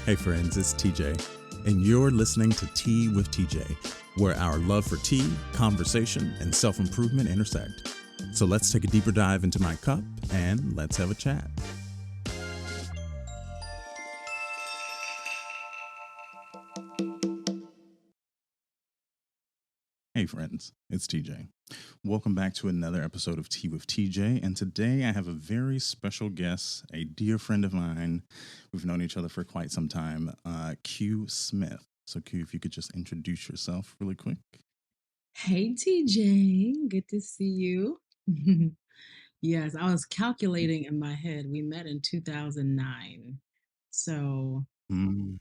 Hey friends, it's TJ, and you're listening to Tea with TJ, where our love for tea, conversation, and self-improvement intersect. So let's take a deeper dive into my cup and let's have a chat. Hey friends, it's TJ. Welcome back to another episode of Tea with TJ, and today I have a very special guest, a dear friend of mine. We've known each other for quite some time, Q Smith. So Q, if you could just introduce yourself really quick. Hey TJ, good to see you. Yes, I was calculating in my head. We met in 2009. So, Mm,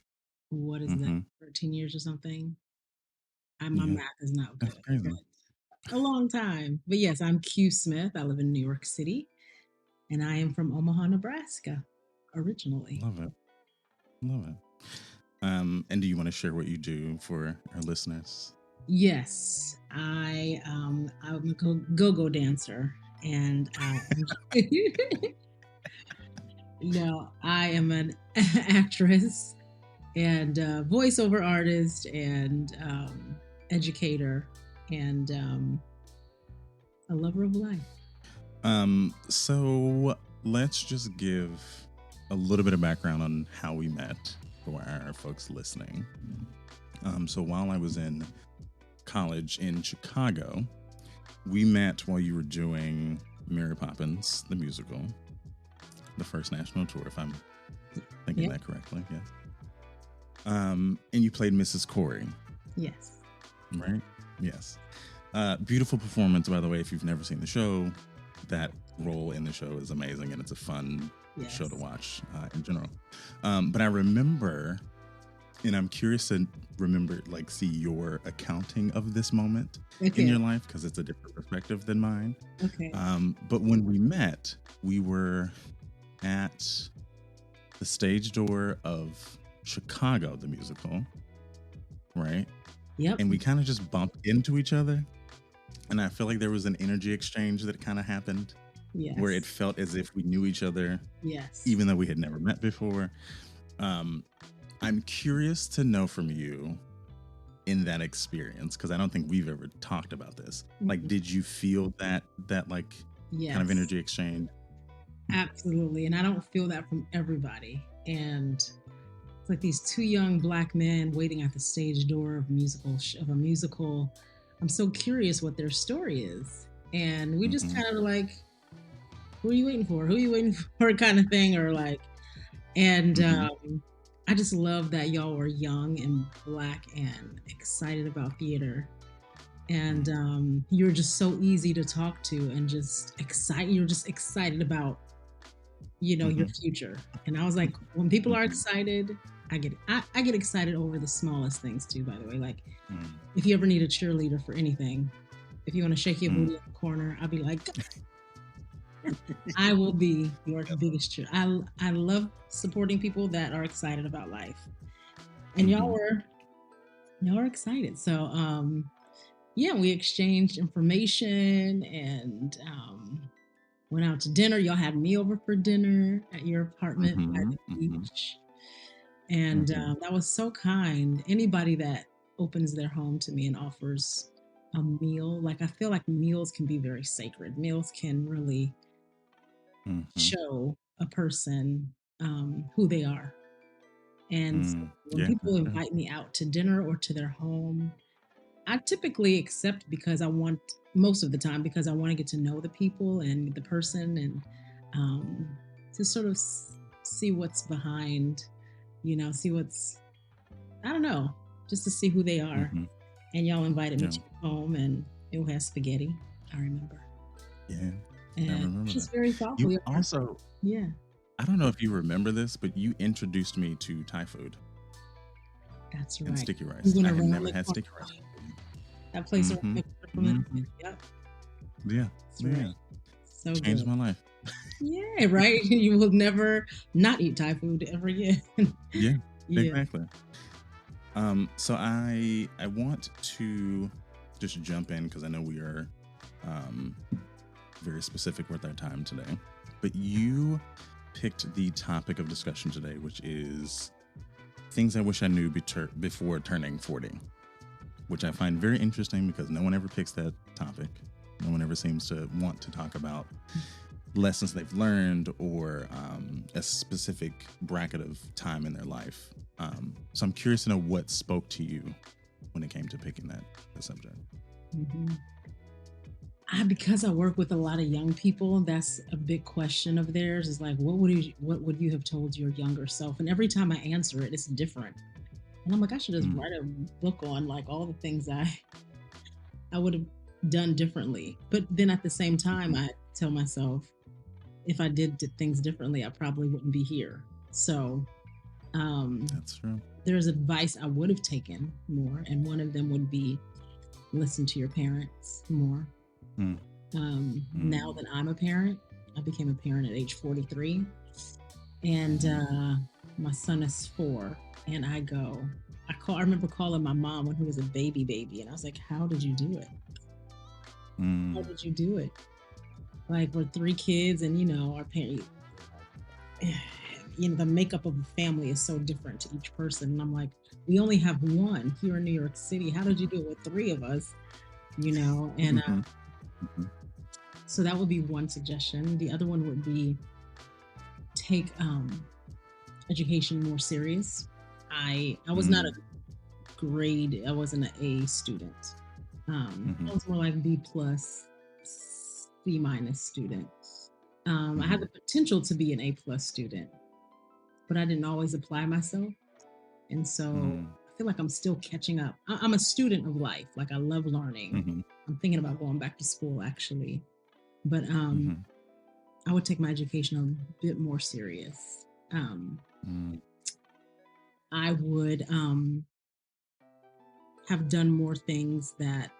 what is that? mm-hmm. 13 years or something? My Yeah, math is not that's good, but crazy. a long time. But yes, I'm Q Smith. I live in New York City, and I am from Omaha, Nebraska, originally. Love it. Love it. And do you want to share what you do for our listeners? Yes, I'm a go-go dancer, and no, I am an actress and voiceover artist and educator and a lover of life. So let's just give a little bit of background on how we met for our folks listening. So while I was in college in Chicago, we met while you were doing Mary Poppins, the musical, the first national tour, if I'm thinking Yep. that correctly. Yes. And you played Mrs. Corey, Yes. right? Yes. Beautiful performance, by the way. If you've never seen the show, that role in the show is amazing, and it's a fun show to Yes. watch in general. But I remember, and I'm curious to remember, like, see your accounting of this moment in your Okay. life because it's a different perspective than mine. Okay. But when we met, we were at the stage door of Chicago, the musical, right? Yep. And we kind of just bumped into each other. And I feel like there was an energy exchange that kind of happened where it Yes. felt as if we knew each other, Yes. even though we had never met before. I'm curious to know from you in that experience, because I don't think we've ever talked about this. Like, Mhm. did you feel that like kind of Yes. energy exchange? Absolutely. And I don't feel that from everybody. And it's like these two young black men waiting at the stage door of a musical. I'm so curious what their story is. And we just Mm-hmm. kind of like, who are you waiting for? Who are you waiting for? Kind of thing, or like, and Mm-hmm. I just love that y'all were young and black and excited about theater, and you were just so easy to talk to and just excited. You're just excited about your Mm-hmm. future, and I was like, when people are Mm-hmm. excited. I get excited over the smallest things too, by the way. Like Mm-hmm. if you ever need a cheerleader for anything, if you want to shake your Mm-hmm. booty in the corner, I'll be like, I will be your biggest cheer. I love supporting people that are excited about life, and Mm-hmm. y'all were excited. So yeah, we exchanged information and went out to dinner. Y'all had me over for dinner at your apartment by Mm-hmm. the Mm-hmm. beach, and Mm-hmm. that was so kind. Anybody that opens their home to me and offers a meal, like I feel like meals can be very sacred. Meals can really Mm-hmm. show a person who they are. And so Mm. when Yeah, people that's true. invite me out to dinner or to their home, I typically accept because I want, most of the time, because I want to get to know the people and the person and um, to sort of see what's behind, see what's, I don't know, just to see who they are. Mm-hmm. And y'all invited me Yeah. to your home and it had spaghetti, I remember. Yeah. I And remember that. just very thoughtful. You also, Yeah, I don't know if you remember this, but you introduced me to Thai food that's and right. sticky We rice. went I had around never the had corner. sticky rice before. That place around Mm-hmm. the corner from the, Mm-hmm. yep, Yeah. that's right. Yeah. So Changed good. my life. Yeah, right. You will never not eat Thai food ever again. Yeah. Yeah. Exactly. So I want to just jump in because I know we are um very specific with our time today. But you picked the topic of discussion today, which is things I wish I knew before turning 40, which I find very interesting because no one ever picks that topic. No one ever seems to want to talk about lessons they've learned or a specific bracket of time in their life. So I'm curious to know what spoke to you when it came to picking that subject. Mhm. Because I work with a lot of young people, that's a big question of theirs. Is like, what would you have told your younger self? And every time I answer it, it's different. And I'm like, I should just Mm, write a book on like all the things I would have done differently. But then at the same time, mhm. I tell myself, if I did things differently, I probably wouldn't be here. So um, That's true. there's advice I would have taken more, and one of them would be listen to your parents more. Mm, Now mm, that I'm a parent, I became a parent at age 43, and mm, my son is 4. And I remember calling my mom when he was a baby, and I was like, "How did you do it? How mm, did you do it?" Like we're 3 kids, and our parents, the makeup of a family is so different to each person. And I'm like, we only have one here in New York City. How did you do it with 3 of us? And mhm, mhm, so that would be one suggestion. The other one would be take education more serious. I was not a mm, grade. I wasn't an A student. I mhm, was more like B plus, C minus student. I had mhm, the potential to be an A plus student, but I didn't always apply myself. And so mm, I feel like I'm still catching up. I'm a student of life. Like I love learning. mhm, I'm thinking about going back to school actually, but mhm, I would take my education a bit more serious. mm, I would have done more things that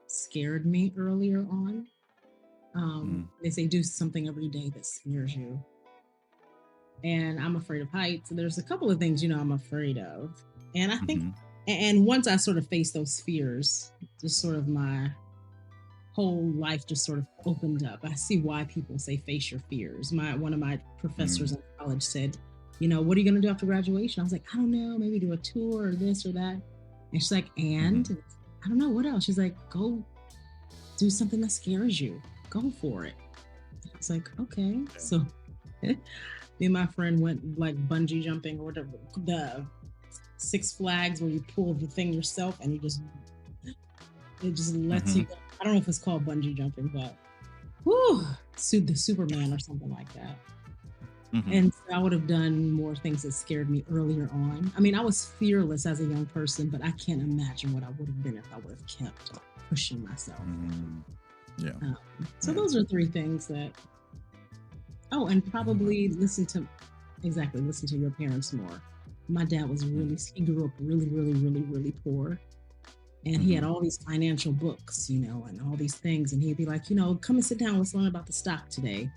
scared me earlier on. mm, They say do something every day that scares you. And I'm afraid of heights. There's a couple of things, I'm afraid of. And I think, mhm, and once I sort of face those fears, just sort of my whole life just sort of opened up. I see why people say face your fears. One of my mm, professors in college said, what are you going to do after graduation? I was like, I don't know, maybe do a tour or this or that. And she's like, mhm. and I don't know what else. She's like, go do something that scares you. Go for it. I was like, okay. Yeah. So me and my friend went like bungee jumping or whatever, the Six Flags where you pull the thing yourself and it just lets you Mhm, go. I don't know if it's called bungee jumping, but whew, suit the Superman or something like that. mhm, And so I would have done more things that scared me earlier on. I mean, I was fearless as a young person, but I can't imagine what I would have been if I would have kept pushing myself. mm. Yeah. Um, so Yeah. those are 3 things that. Oh, and Yeah. probably listen to your parents more. My dad Mm, he grew up really, really, really, really poor. And he had mhm, all these financial books, and all these things. And he'd be like, come and sit down. Let's learn about the stock today.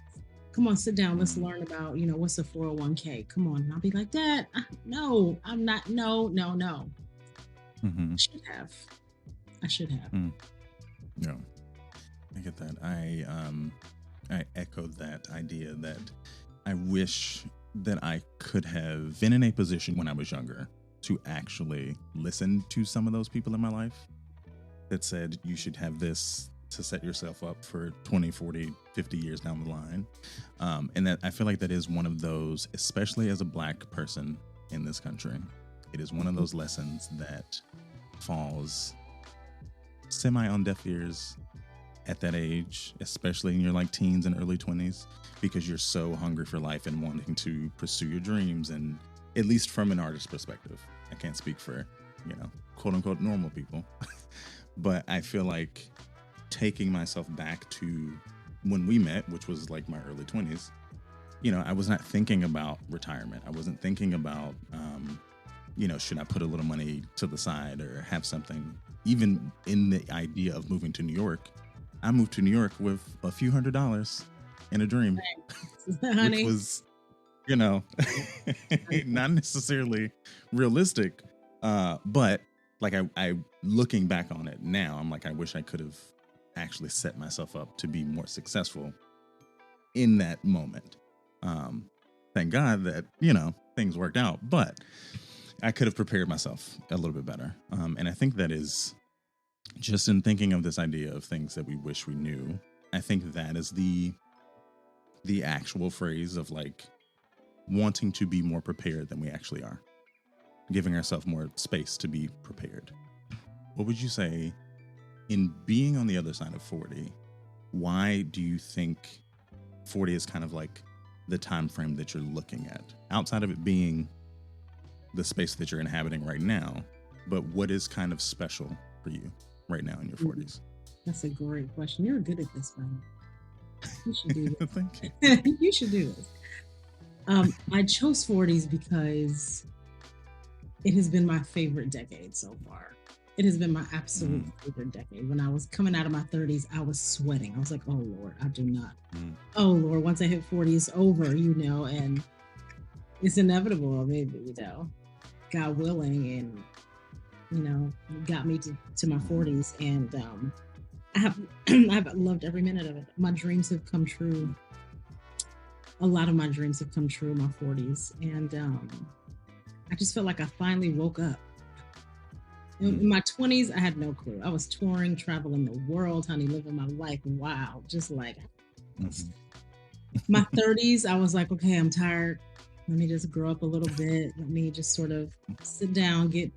Come on, sit down. Let's mm, learn about, what's a 401k. Come on. And I'll be like, Dad, no, I'm not. No, no, no. I mhm, should have. I should have. mm. Yeah. I get that. I echo that idea that I wish that I could have been in a position when I was younger to actually listen to some of those people in my life that said you should have this to set yourself up for 20, 40, 50 years down the line. And that I feel like that is one of those, especially as a Black person in this country, it is one of those lessons that falls semi on deaf ears at that age, especially in your like teens and early 20s, because you're so hungry for life and wanting to pursue your dreams. And at least from an artist perspective, I can't speak for, quote unquote normal people, but I feel like taking myself back to when we met, which was like my early 20s, I was not thinking about retirement. I wasn't thinking about, should I put a little money to the side or have something, even in the idea of moving to New York. I moved to New York with a few $100s in a dream, which Honey. was, you know, Honey. not necessarily realistic. But like I looking back on it now, I'm like, I wish I could have actually set myself up to be more successful in that moment. Um, Thank God that, things worked out, but I could have prepared myself a little bit better. And I think that is just in thinking of this idea of things that we wish we knew. I think that is the actual phrase of like wanting to be more prepared than we actually are, giving ourselves more space to be prepared. What would you say in being on the other side of 40? Why do you think 40 is kind of like the time frame that you're looking at, outside of it being the space that you're inhabiting right now? But what is kind of special for you right now in your 40s? That's a great question. You're good at this, man. You should do this. Thank you. You should do this. I chose 40s because it has been my favorite decade so far. It has been my absolute favorite decade. When I was coming out of my 30s, I was sweating. I was like, oh, Lord, I do not. Oh, Lord, once I hit 40, it's over, and it's inevitable. I mean, God willing, and, got me to my 40s. And I've loved every minute of it. My dreams have come true. A lot of my dreams have come true in my 40s. And I just felt like I finally woke up. In my 20s, I had no clue. I was touring, traveling the world, honey, living my life. Wow. Just like my 30s, I was like, okay, I'm tired. Let me just grow up a little bit. Let me just sort of sit down, get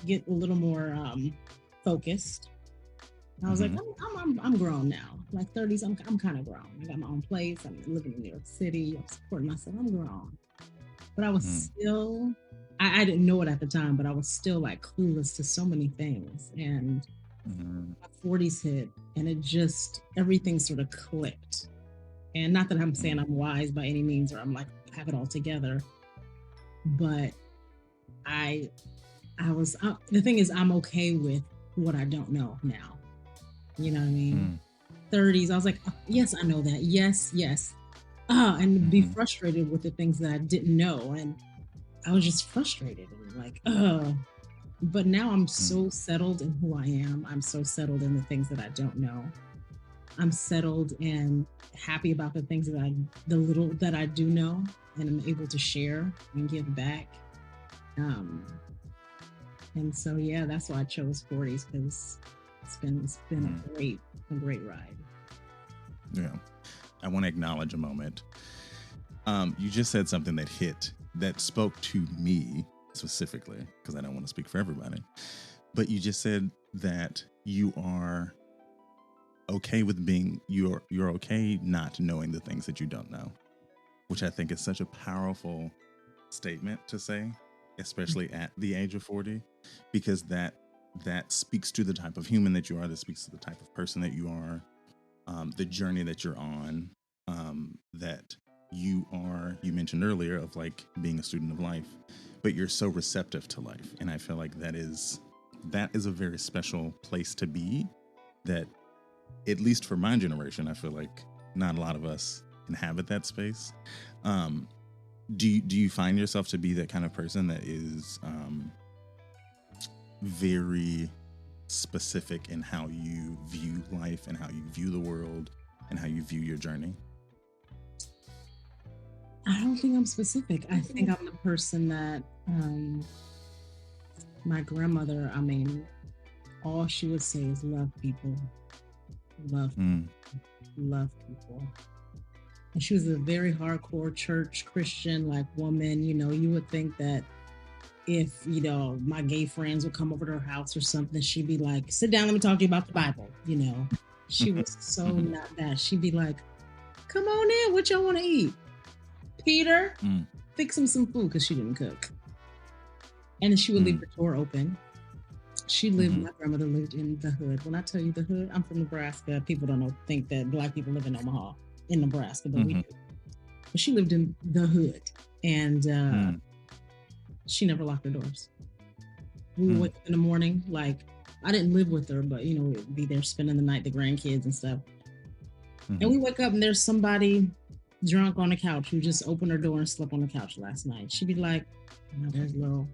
a little more focused. I was like, I'm grown now. Like 30s, I'm kind of grown. I got my own place. I'm living in New York City. I'm supporting myself. I'm grown. But I was still, I didn't know it at the time, but I was still like clueless to so many things. And my 40s hit, and it just, everything sort of clicked. And not that I'm saying I'm wise by any means, or I'm like, have it all together. But the thing is, I'm okay with what I don't know now. You know what I mean? 30s, I was like, oh, yes, I know that. Yes. And be frustrated with the things that I didn't know. And I was just frustrated and like, but now I'm so settled in who I am. I'm so settled in the things that I don't know. I'm settled and happy about the things the little that I do know, and I'm able to share and give back. And so, yeah, that's why I chose 40s, because it's been a great ride. Yeah. I want to acknowledge a moment. You just said something that spoke to me specifically, because I don't want to speak for everybody. But you just said that you are okay with you're okay not knowing the things that you don't know, which I think is such a powerful statement to say, especially at the age of 40, because that speaks to the type of human that you are, that speaks to the type of person that you are, the journey that you're on, that you mentioned earlier of like being a student of life, but you're so receptive to life. And I feel like that is a very special place to be, that at least for my generation, I feel like not a lot of us inhabit that space. Do you find yourself to be that kind of person that is very specific in how you view life and how you view the world and how you view your journey? I don't think I'm specific. I think I'm the person that my grandmother, I mean, all she would say is love people. Love people. And she was a very hardcore church Christian like woman. You would think that if, my gay friends would come over to her house or something, she'd be like, sit down, let me talk to you about the Bible. She was so not that. She'd be like, come on in, what y'all want to eat? Peter, fix him some food, because she didn't cook. And then she would leave the door open. My grandmother lived in the hood. When I tell you the hood, I'm from Nebraska. People don't think that Black people live in Omaha, in Nebraska, but we do. But she lived in the hood, and she never locked her doors. We would wake up in the morning, like, I didn't live with her, but, we'd be there spending the night, the grandkids and stuff. And we wake up and there's somebody drunk on the couch who just opened her door and slept on the couch last night. She'd be like, there's little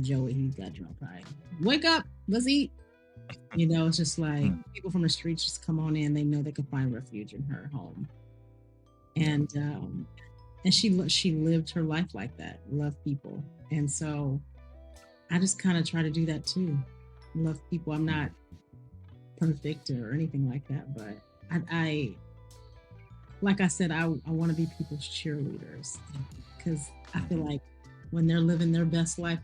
Joey, he got drunk, right? Wake up, let's eat. It's just like people from the streets just come on in. They know they can find refuge in her home. And and she lived her life like that, love people. And so I just kind of try to do that too. Love people. I'm not perfect or anything like that, but I like I said, I want to be people's cheerleaders because I feel like when they're living their best life,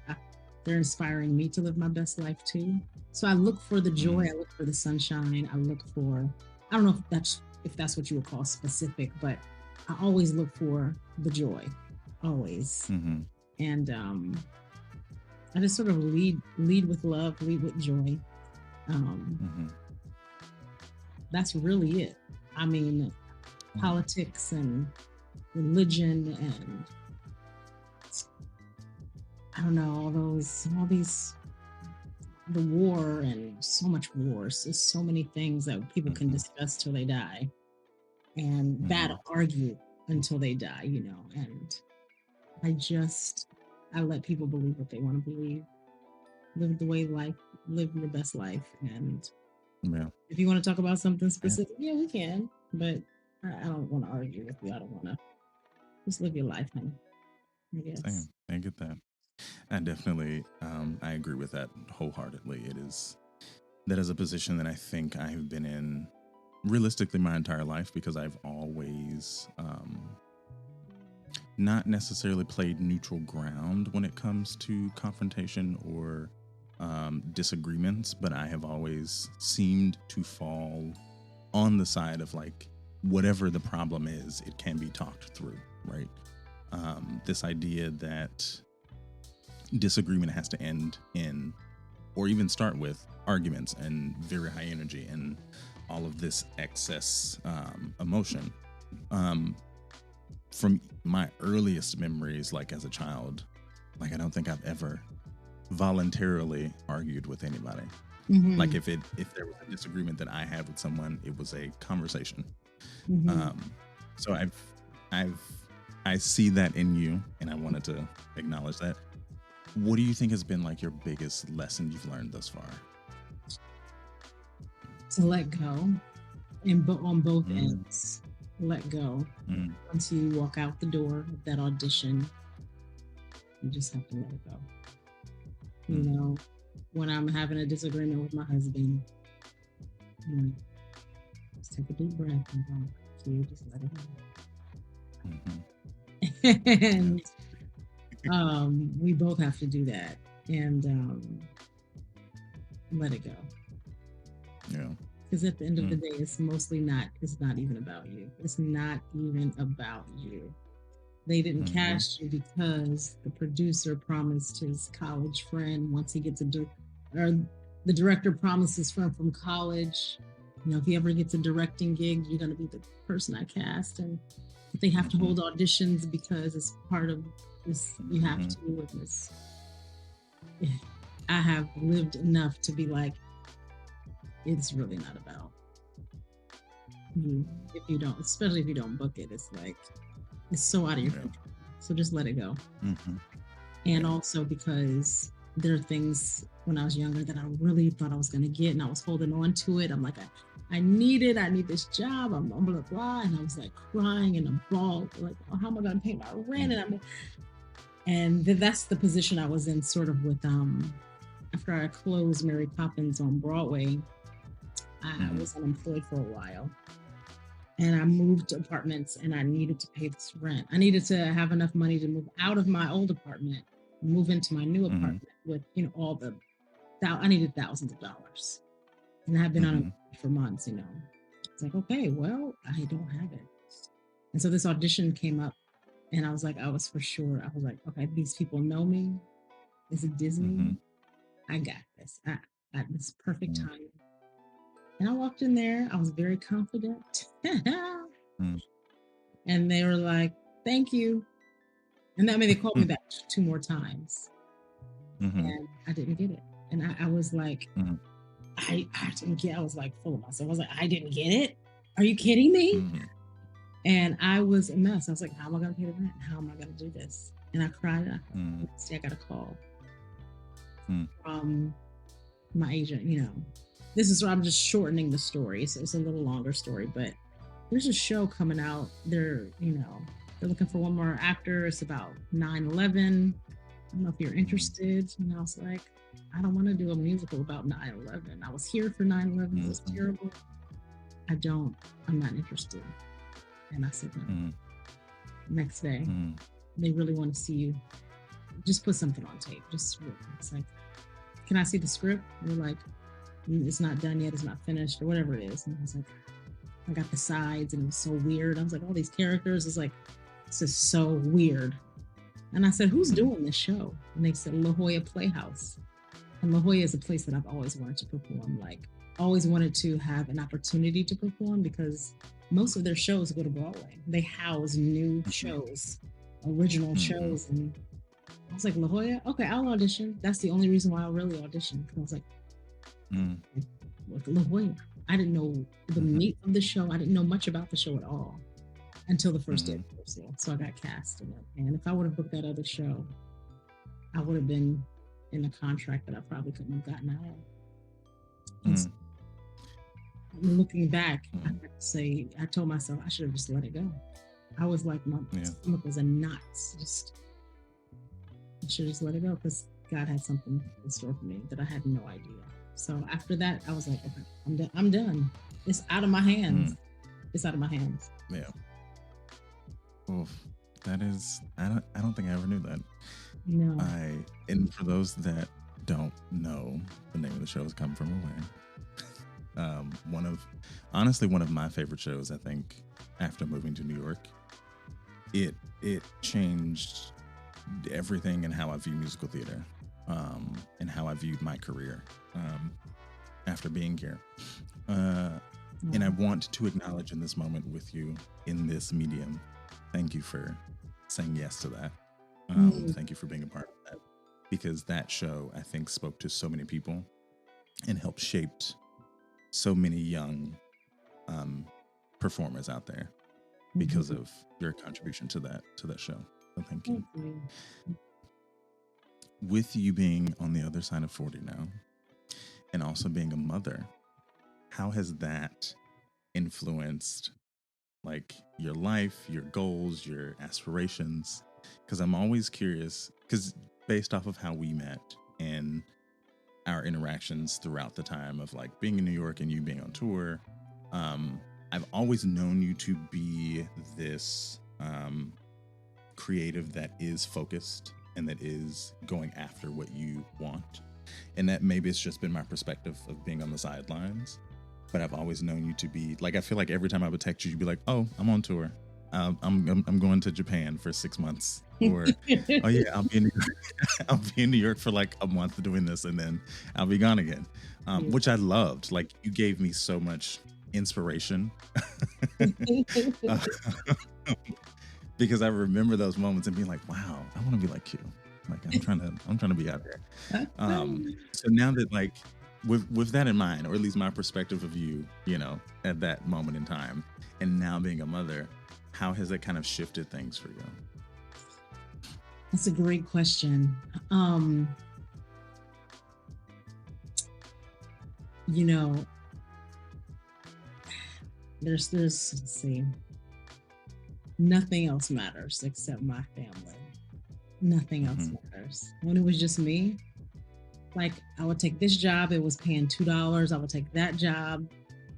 they're inspiring me to live my best life too. So I look for the joy, I look for the sunshine, I look for, I don't know if that's what you would call specific, but I always look for the joy, always. Mm-hmm. And I just sort of lead with love, lead with joy. That's really it. I mean, politics and religion and I don't know, all these, the war and so much wars. There's so many things that people can discuss till they die and battle, argue until they die, you know. And I let people believe what they want to believe, live your best life. And if you want to talk about something specific, yeah, we can. But I don't want to argue with you. I don't want to. Just live your life, honey. I guess. Same. I get that. I definitely, I agree with that wholeheartedly. That is a position that I think I have been in realistically my entire life because I've always not necessarily played neutral ground when it comes to confrontation or disagreements, but I have always seemed to fall on the side of like, whatever the problem is, it can be talked through, right? This idea that disagreement has to end in, or even start with, arguments and very high energy and all of this excess emotion. From my earliest memories, like as a child, like I don't think I've ever voluntarily argued with anybody. Like if there was a disagreement that I had with someone, it was a conversation. So I see that in you, and I wanted to acknowledge that. What do you think has been like your biggest lesson you've learned thus far? To let go, on both ends. Let go. Once you walk out the door of that audition, you just have to let it go. You know, when I'm having a disagreement with my husband, just take a deep breath and go. So you just let it go. And we both have to do that and let it go. Yeah. Because at the end of the day, it's not even about you. It's not even about you. They didn't cast you because the producer promised his college friend once he gets or the director promised his friend from college, you know, if he ever gets a directing gig, you're going to be the person I cast. And they have to hold auditions because it's part of this. You have to witness. I have lived enough to be like, it's really not about you. If you don't, especially if you don't book it, it's like, it's so out of your control. So just let it go. And also because there are things when I was younger that I really thought I was going to get, and I was holding on to it. I'm like, I need this job. I'm blah, blah, blah. And I was like crying and a ball, like, oh, how am I going to pay my rent? And that's the position I was in sort of with, after I closed Mary Poppins on Broadway, I was unemployed for a while. And I moved apartments and I needed to pay this rent. I needed to have enough money to move out of my old apartment, move into my new apartment with, you know, I needed thousands of dollars. And I had been on it for months, you know. It's like, okay, well, I don't have it. And so this audition came up and I was like, I was like, okay, these people know me. Is it Disney? I got this. At this perfect time. And I walked in there. I was very confident. And they were like, thank you. And that made they called me back 2 more times. And I didn't get it. And I was like, I didn't get it. I was like full of myself. I was like, I didn't get it. Are you kidding me? And I was a mess. I was like, how am I going to pay the rent? How am I going to do this? And I cried. I got a call from my agent, you know. I'm just shortening the story. So it's a little longer story, but there's a show coming out there, you know, They're looking for one more actor. It's about 9/11. I don't know if you're interested. And I was like, I don't want to do a musical about 9/11. I was here for 9/11. It was terrible. I'm not interested. And I said, no. Next day, they really want to see you. Just put something on tape. It's like, can I see the script? And they're like, it's not done yet. It's not finished or whatever it is. And I was like, I got the sides and it was so weird. I was like, all these characters is like, this is so weird. And I said, who's doing this show? And they said, La Jolla Playhouse. And La Jolla is a place that I've always wanted to perform. Like, always wanted to have an opportunity to perform because most of their shows go to Broadway. They house new shows, original shows. And I was like, La Jolla? Okay, I'll audition. That's the only reason why I really auditioned. Because I was like, with La Jolla. I didn't know the meat of the show. I didn't know much about the show at all until the first day of rehearsal. So I got cast in it. And if I would have booked that other show, I would have been in a contract that I probably couldn't have gotten out of. So, looking back, I have to say, I told myself I should have just let it go. I was like, my stomach was in knots. I should just let it go because God had something in store for me that I had no idea. So after that, I was like, okay, I'm done. It's out of my hands. It's out of my hands. Yeah. Oof. That is, I don't think I ever knew that. No. And for those that don't know, the name of the show is Come From Away. One of my favorite shows, I think, after moving to New York. It changed everything in how I view musical theater, and how I viewed my career after being here. And I want to acknowledge in this moment with you in this medium, thank you for saying yes to that. Thank you for being a part of that, because that show, I think, spoke to so many people and helped shape so many young performers out there because of your contribution to that show. So thank you. With you being on the other side of 40 now, and also being a mother, how has that influenced like your life, your goals, your aspirations? Because I'm always curious, because based off of how we met and our interactions throughout the time of like being in New York and you being on tour, I've always known you to be this creative that is focused and that is going after what you want. And that maybe it's just been my perspective of being on the sidelines, but I've always known you to be like, I feel like every time I would text you, you'd be like, oh, I'm on tour. I'm going to Japan for 6 months, or oh yeah, I'll be in New York. I'll be in New York for like a month doing this, and then I'll be gone again. Which I loved. Like, you gave me so much inspiration. Because I remember those moments and being like, wow, I want to be like you. Like, I'm trying to be out there. So now that, like, with that in mind, or at least my perspective of you, you know, at that moment in time, and now being a mother, how has it kind of shifted things for you? That's a great question. You know, there's let's see, nothing else matters except my family. Nothing else matters. When it was just me, like, I would take this job, it was paying $2. I would take that job.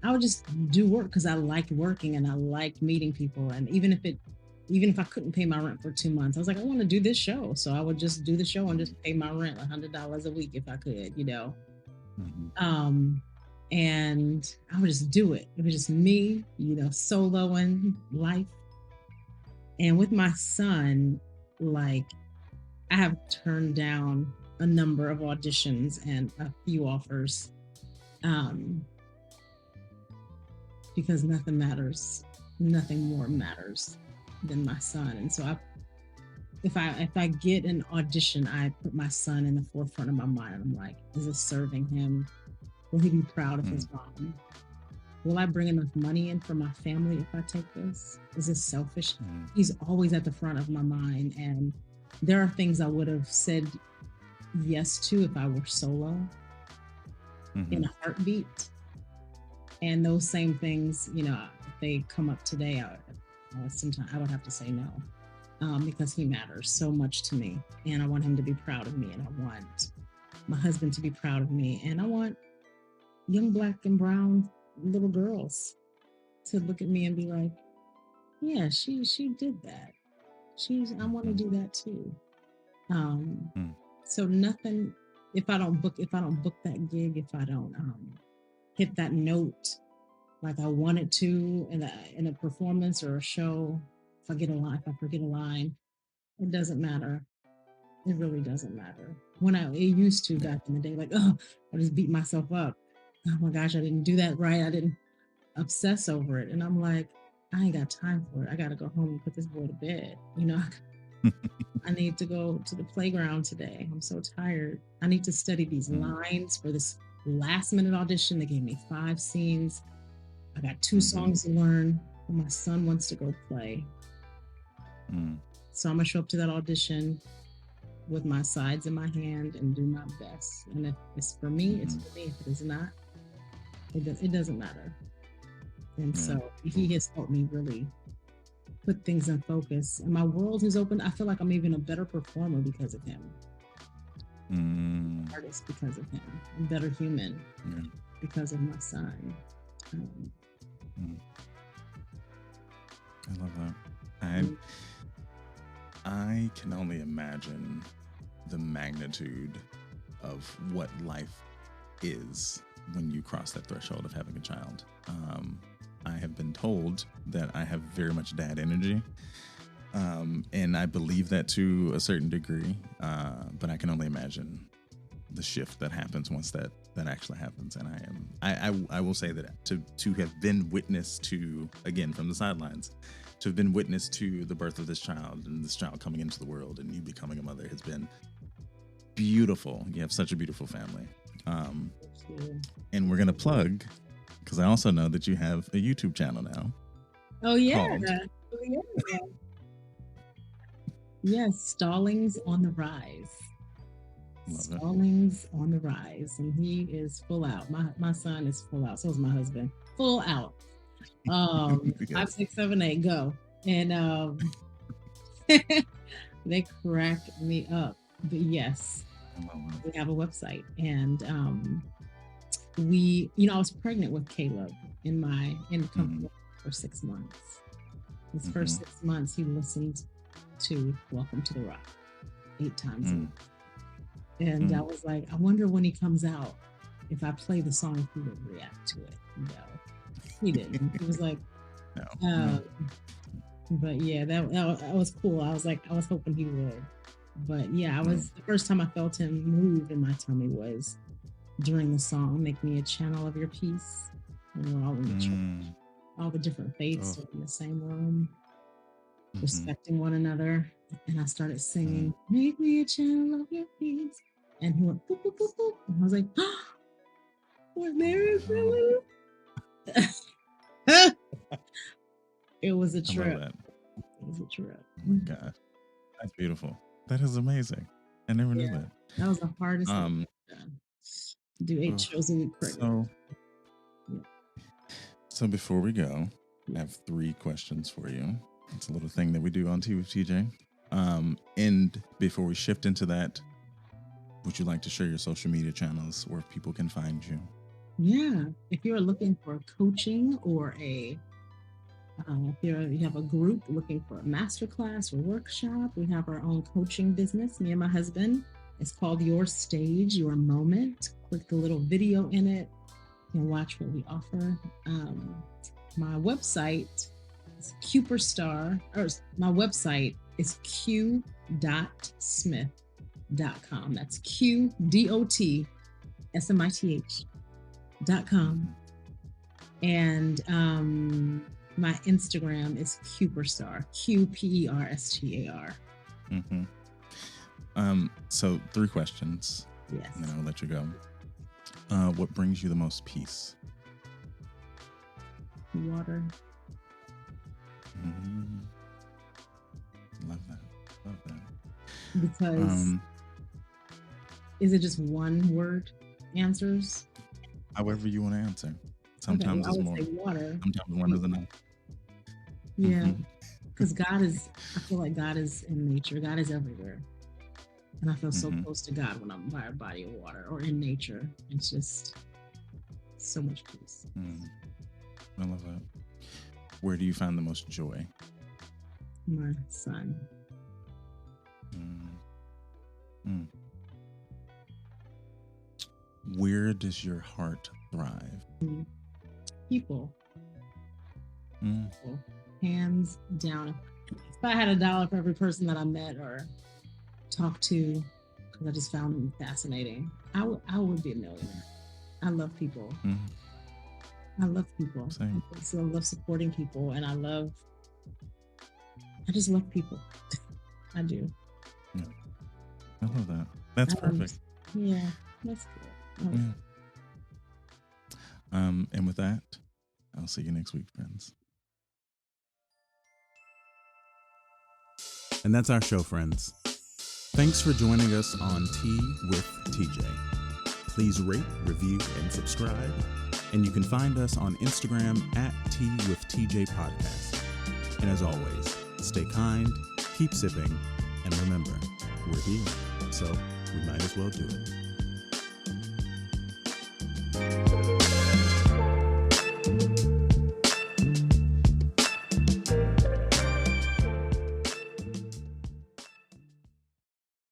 I would just do work because I liked working and I liked meeting people. And even if I couldn't pay my rent for 2 months, I was like, I want to do this show. So I would just do the show and just pay my rent $100 a week if I could, you know. And I would just do it. It was just me, you know, soloing life. And with my son, like, I have turned down a number of auditions and a few offers, because nothing more matters than my son. And so if I get an audition, I put my son in the forefront of my mind. I'm like, is this serving him? Will he be proud of his mom? Will I bring enough money in for my family if I take this? Is this selfish? He's always at the front of my mind. And there are things I would have said yes to if I were solo in a heartbeat. And those same things, you know, if they come up today, sometimes I would have to say no, because he matters so much to me, and I want him to be proud of me, and I want my husband to be proud of me, and I want young black and brown little girls to look at me and be like, yeah, she did that. I want to Mhm. do that too. Um, Mm. so nothing. If I don't book that gig, if I don't hit that note like I wanted to in a performance or a show, if I forget a line, it doesn't matter. It really doesn't matter. It used to Yeah. back in the day, like, oh, I just beat myself up. Oh my gosh, I didn't do that right. I didn't obsess over it. And I'm like, I ain't got time for it. I got to go home and put this boy to bed. I need to go to the playground today. I'm so tired. I need to study these Mm. lines for this last minute audition. They gave me 5 scenes. I got 2 Mhm. songs to learn. And my son wants to go play. Mm. So I'm going to show up to that audition with my sides in my hand and do my best. And if it's for me, it's Mhm. for me. If it is not, it doesn't matter. And Yeah. so he has helped me really put things in focus. And my world has opened. I feel like I'm even a better performer because of him, Mm. artist because of him, a better human Yeah. because of my son. Um, Mm. I love that. and I can only imagine the magnitude of what life is when you cross that threshold of having a child. I have been told that I have very much dad energy. And I believe that to a certain degree, but I can only imagine the shift that happens once that actually happens. And I will say that to have been witness to, again, from the sidelines, to have been witness to the birth of this child and this child coming into the world and you becoming a mother has been beautiful. You have such a beautiful family. And we're going to plug, because I also know that you have a YouTube channel now. oh yeah, Called oh yeah, yes, Stallings on the Rise. Love it. Stallings on the Rise, and he is full out. My son is full out. So is my husband. Full out. 5, Yes. 6, 7, 8, go. And they crack me up. But yes, we have a website, and I was pregnant with Caleb in the company for 6 months. His first 6 months, he listened to Welcome to the Rock 8 times a week. And I was like, I wonder when he comes out, if I play the song, if he would react to it. No, he didn't. He was like, no. But yeah, that was cool. I was hoping he would. But yeah, the first time I felt him move in my tummy was during the song, Make Me a Channel of Your Peace. And we're all in the church. All the different faiths are in the same room, respecting one another. And I started singing, Make me a channel of your peace. And he went, boop, boop, boop, boop. And I was like, oh, what there is. It was a trip. I love that. It was a trip. Oh my God. That's beautiful. That is amazing. I never knew that. That was the hardest thing I've done. Do 8 shows a week pregnant. So before we go, I have 3 questions for you. It's a little thing that we do on Tea with TJ. And before we shift into that, would you like to share your social media channels where people can find you? Yeah. If you're looking for coaching or if you have a group looking for a masterclass or workshop, we have our own coaching business, me and my husband. It's called Your Stage, Your Moment. Click the little video in it and watch what we offer. My website is Cuperstar, or my website is q.smith.com. That's QDOTSMITH.com. And my Instagram is Cuperstar, QPERSTAR. So 3 questions. Yes. And then I'll let you go. What brings you the most peace? Water. Love that. Because is it just one word answers? However you want to answer. Sometimes it's more. Say water. Sometimes one is enough. Yeah. because I feel like God is in nature. God is everywhere. And I feel so close to God when I'm by a body of water or in nature. It's just so much peace. I love that. Where do you find the most joy? My son. Where does your heart thrive? People. Hands down. If I had $1 for every person that I met or talked to, because I just found them fascinating, I would be a millionaire. I love people. I love people. Same. So I love supporting people, and I just love people. I do. Yeah. I love that. That's perfect. Yeah, that's good. And with that, I'll see you next week, friends. And that's our show, friends. Thanks for joining us on Tea with TJ. Please rate, review, and subscribe. And you can find us on Instagram at Tea with TJ Podcast. And as always, stay kind, keep sipping, and remember, we're here, so we might as well do it.